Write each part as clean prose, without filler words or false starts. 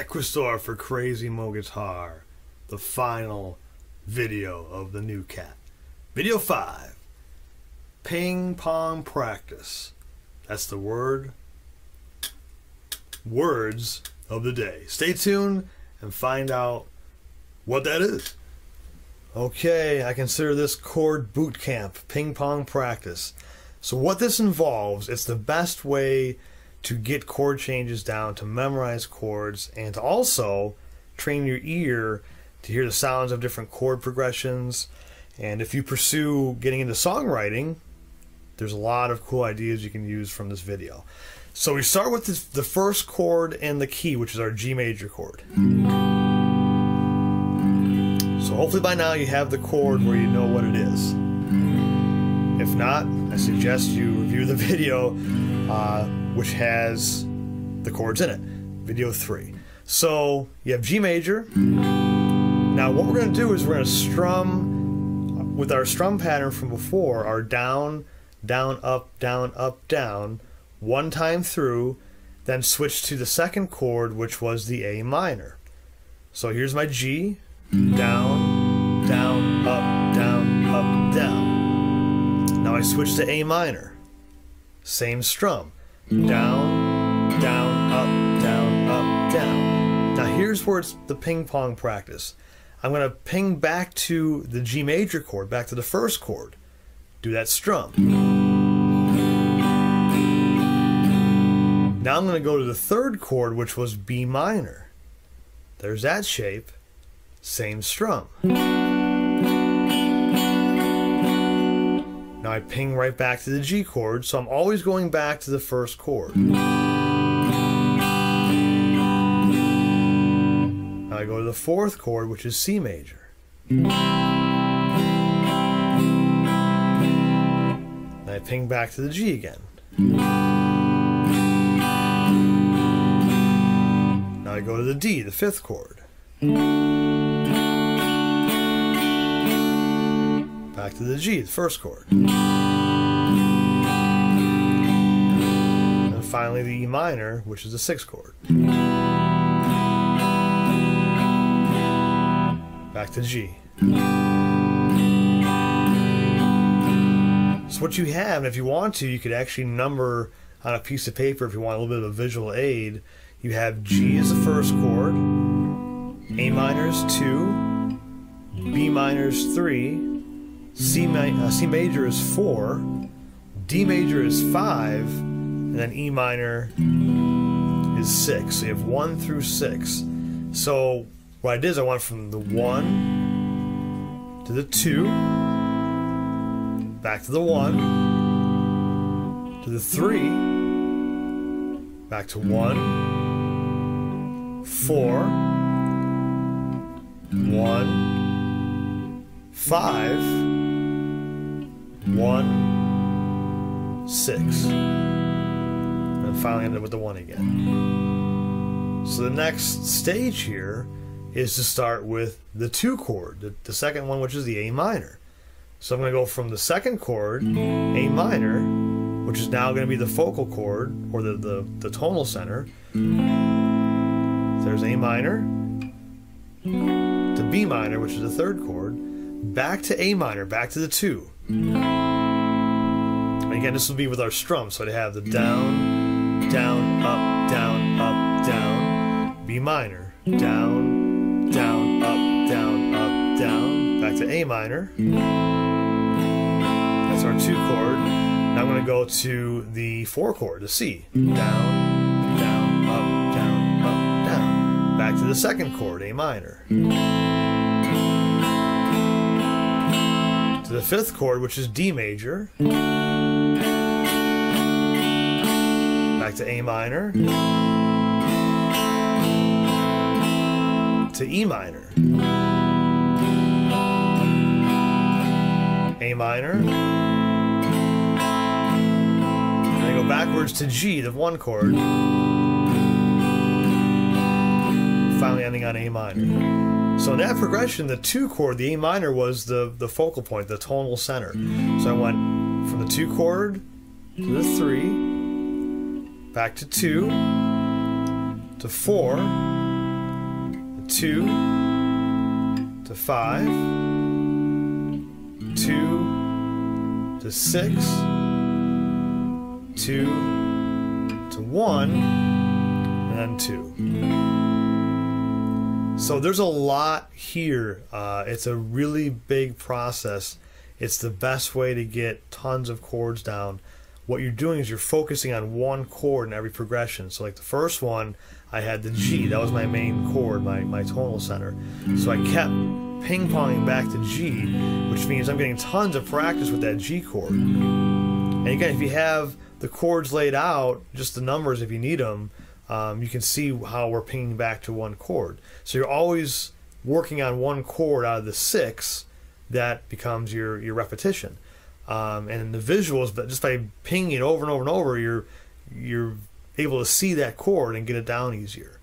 Equistar for Crazy Mo Guitar, the final video of the new cat. Video 5, ping pong practice. That's the words of the day. Stay tuned and find out what that is. Okay, I consider this Chord Bootcamp, ping pong practice. So what this involves, it's the best way to get chord changes down, to memorize chords, and to also train your ear to hear the sounds of different chord progressions. And if you pursue getting into songwriting, there's a lot of cool ideas you can use from this video. So we start with the first chord in the key, which is our G major chord. So hopefully by now you have the chord where you know what it is. If not, I suggest you review the video which has the chords in it. Video 3. So you have G major. Now what we're going to do is we're going to strum with our strum pattern from before, our down, down, up, down, one time through, then switch to the second chord, which was the A minor. So here's my G, down, down, up, down. Now I switch to A minor. Same strum. Down, down, up, down. Now here's where it's the ping pong practice. I'm going to ping back to the G major chord, back to the first chord. Do that strum. Now I'm going to go to the third chord, which was B minor. There's that shape. Same strum. Now I ping right back to the G chord, so I'm always going back to the first chord. Now I go to the fourth chord, which is C major. And I ping back to the G again. Now I go to the D, the fifth chord. Back to the G, the first chord. And finally the E minor, which is the sixth chord. Back to G. So what you have, and if you want to, you could actually number on a piece of paper if you want a little bit of a visual aid. You have G as the first chord, A minor is 2, B minor is 3, C major is 4, D major is 5, and then E minor is 6. So you have 1 through 6. So what I did is I went from the 1 to the 2, back to the 1, to the 3, back to 1, 4, 1, 5, 1, 6, and finally ended with the 1 again. So the next stage here is to start with the 2 chord, the second one, which is the A minor. So I'm going to go from the second chord, A minor, which is now going to be the focal chord, or the tonal center. There's A minor, to B minor, which is the third chord, back to A minor, back to the 2. And again, this will be with our strum, so to have the down, down, up, down, B minor, down, down, up, down, back to A minor. That's our 2 chord. Now I'm going to go to the 4 chord, the C. Down, down, up, down, back to the second chord, A minor. To the 5th chord, which is D major. Back to A minor. To E minor. A minor. And then go backwards to G, the 1 chord. Finally ending on A minor. So in that progression, the 2 chord, the A minor, was the focal point, the tonal center. So I went from the 2 chord to the 3, back to 2, to 4, 2 to 5, 2 to 6, 2 to 1, and then 2. So there's a lot here. It's a really big process. It's the best way to get tons of chords down. What you're doing is you're focusing on one chord in every progression. So like the first one, I had the G. That was my main chord, my tonal center. So I kept ping-ponging back to G, which means I'm getting tons of practice with that G chord. And again, if you have the chords laid out, just the numbers if you need them, you can see how we're pinging back to one chord. So you're always working on one chord out of the 6 that becomes your repetition. And in the visuals, but just by pinging it over and over and over, you're able to see that chord and get it down easier.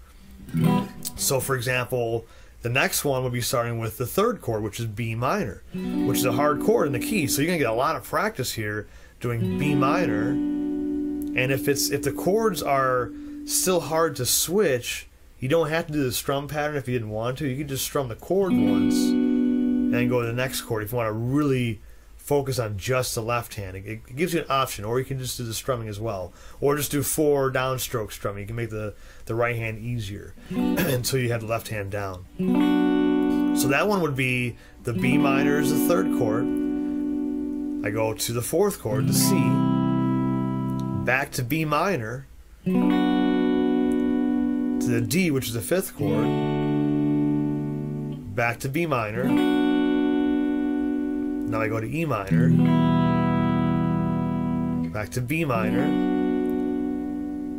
So for example, the next one would be starting with the 3rd chord, which is B minor, which is a hard chord in the key. So you're gonna get a lot of practice here doing B minor. And if the chords are still hard to switch, you don't have to do the strum pattern if you didn't want to. You can just strum the chord once and then go to the next chord if you want to really focus on just the left hand. It gives you an option, or you can just do the strumming as well, or just do 4 downstroke strumming. You can make the right hand easier until you have the left hand down. So that one would be the B minor is the 3rd chord. I go to the 4th chord, the C, back to B minor, to the D, which is the 5th chord, back to B minor. Now I go to E minor, back to B minor,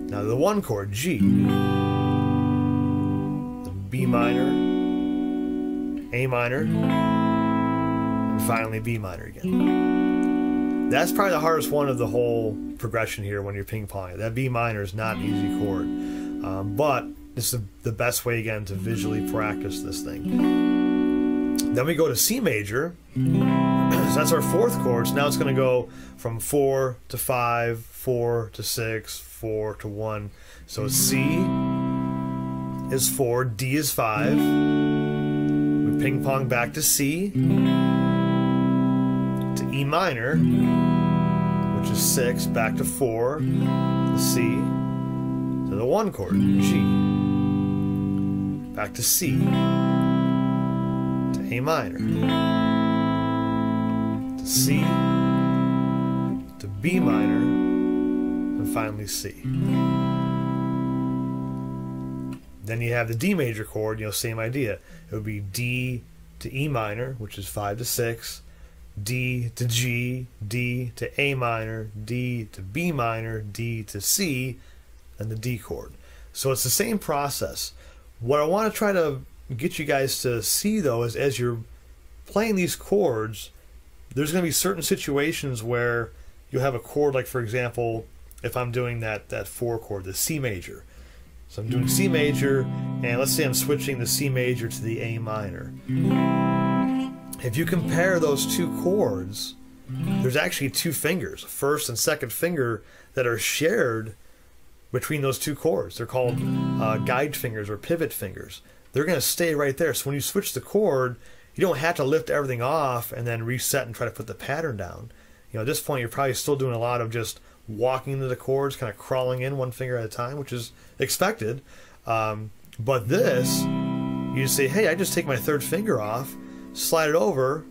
now the 1 chord, G, the B minor, A minor, and finally B minor again. That's probably the hardest one of the whole progression here when you're ping-ponging. That B minor is not an easy chord, but this is the best way again to visually practice this thing. Then we go to C major. So that's our 4th chord. So now it's going to go from 4 to 5, 4 to 6, 4 to 1. So C is 4, D is 5. We ping pong back to C, to E minor, which is 6, back to 4, to C, to the 1 chord, G, back to C, to A minor, C, to B minor, and finally C. Then you have the D major chord, same idea. It would be D to E minor, which is 5 to 6, D to G, D to A minor, D to B minor, D to C, and the D chord. So it's the same process. What I want to try to get you guys to see though is as you're playing these chords, there's going to be certain situations where you'll have a chord, like for example, if I'm doing that 4 chord, the C major. So I'm doing C major, and let's say I'm switching the C major to the A minor. If you compare those 2 chords, there's actually 2 fingers, 1st and 2nd finger, that are shared between those 2 chords. They're called guide fingers or pivot fingers. They're going to stay right there. So when you switch the chord, you don't have to lift everything off and then reset and try to put the pattern down. At this point, you're probably still doing a lot of just walking into the chords, kind of crawling in 1 finger at a time, which is expected. But this, you just say, hey, I just take my 3rd finger off, slide it over,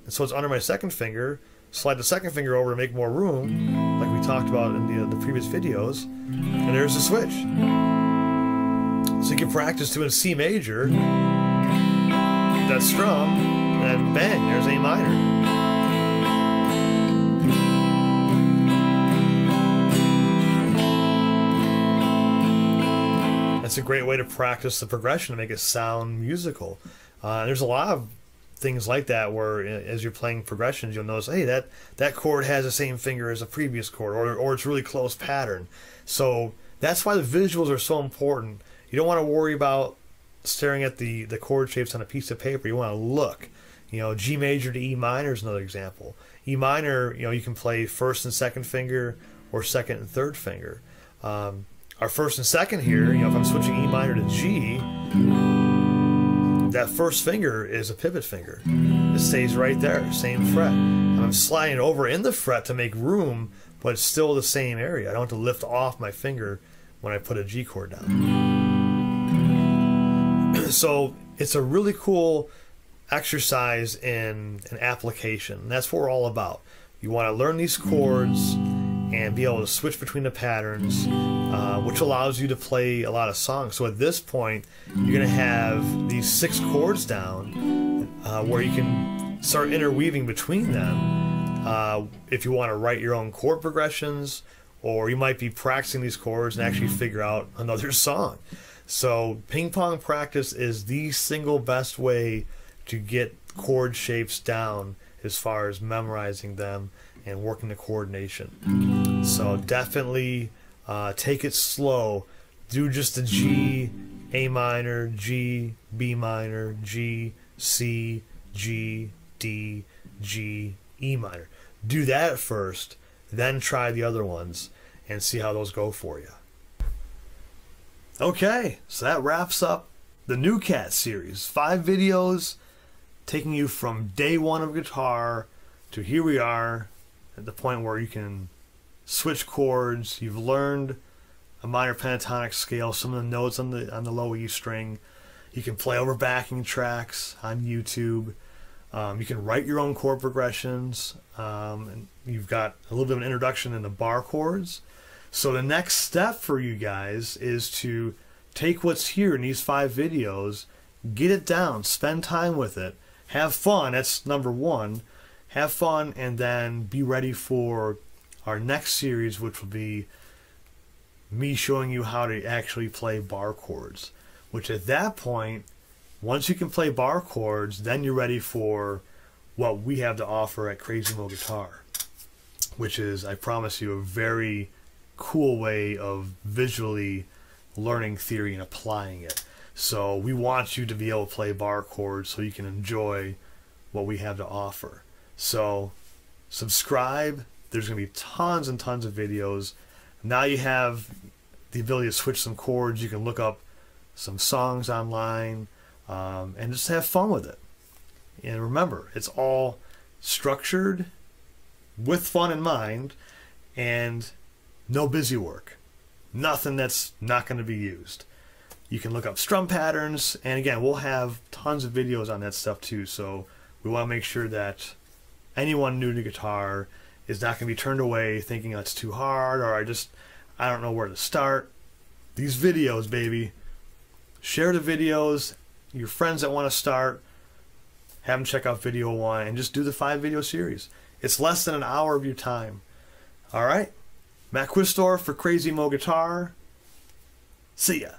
and so it's under my 2nd finger, slide the 2nd finger over to make more room, like we talked about in the previous videos, and there's the switch. So you can practice doing C major, that strum, and then bang, there's A minor. That's a great way to practice the progression to make it sound musical. There's a lot of things like that where as you're playing progressions, you'll notice, hey, that chord has the same finger as a previous chord, or it's really close pattern. So that's why the visuals are so important. You don't want to worry about staring at the chord shapes on a piece of paper. You want to look. G major to E minor is another example. E minor, you can play 1st and 2nd finger or 2nd and 3rd finger. Our 1st and 2nd here, if I'm switching E minor to G, that first finger is a pivot finger. It stays right there, same fret. And I'm sliding it over in the fret to make room, but it's still the same area. I don't have to lift off my finger when I put a G chord down. So it's a really cool exercise in an application. That's what we're all about. You want to learn these chords and be able to switch between the patterns, which allows you to play a lot of songs. So at this point, you're going to have these 6 chords down where you can start interweaving between them if you want to write your own chord progressions, or you might be practicing these chords and actually figure out another song. So ping pong practice is the single best way to get chord shapes down as far as memorizing them and working the coordination. So definitely take it slow. Do just the G, A minor, G, B minor, G, C, G, D, G, E minor. Do that at first, then try the other ones and see how those go for you. Okay, so that wraps up the New Cat series. 5 videos taking you from day 1 of guitar to here we are at the point where you can switch chords. You've learned a minor pentatonic scale, some of the notes on the low E string. You can play over backing tracks on YouTube. You can write your own chord progressions, and you've got a little bit of an introduction in the bar chords. So the next step for you guys is to take what's here in these 5 videos, get it down, spend time with it, have fun. That's number 1. Have fun, and then be ready for our next series, which will be me showing you how to actually play bar chords. Which at that point, once you can play bar chords, then you're ready for what we have to offer at Crazy Mo Guitar, which is, I promise you, a very cool way of visually learning theory and applying it. So we want you to be able to play bar chords so you can enjoy what we have to offer. So subscribe. There's going to be tons and tons of videos. Now you have the ability to switch some chords. You can look up some songs online and just have fun with it. And remember, it's all structured with fun in mind and no busy work. Nothing that's not going to be used. You can look up strum patterns, and again, we'll have tons of videos on that stuff too. So we want to make sure that anyone new to guitar is not going to be turned away thinking that's too hard, or I don't know where to start. These videos, baby. Share the videos. Your friends that want to start, have them check out video 1 and just do the 5 video series. It's less than an hour of your time. All right? Matt Quistor for Crazy Mo Guitar. See ya.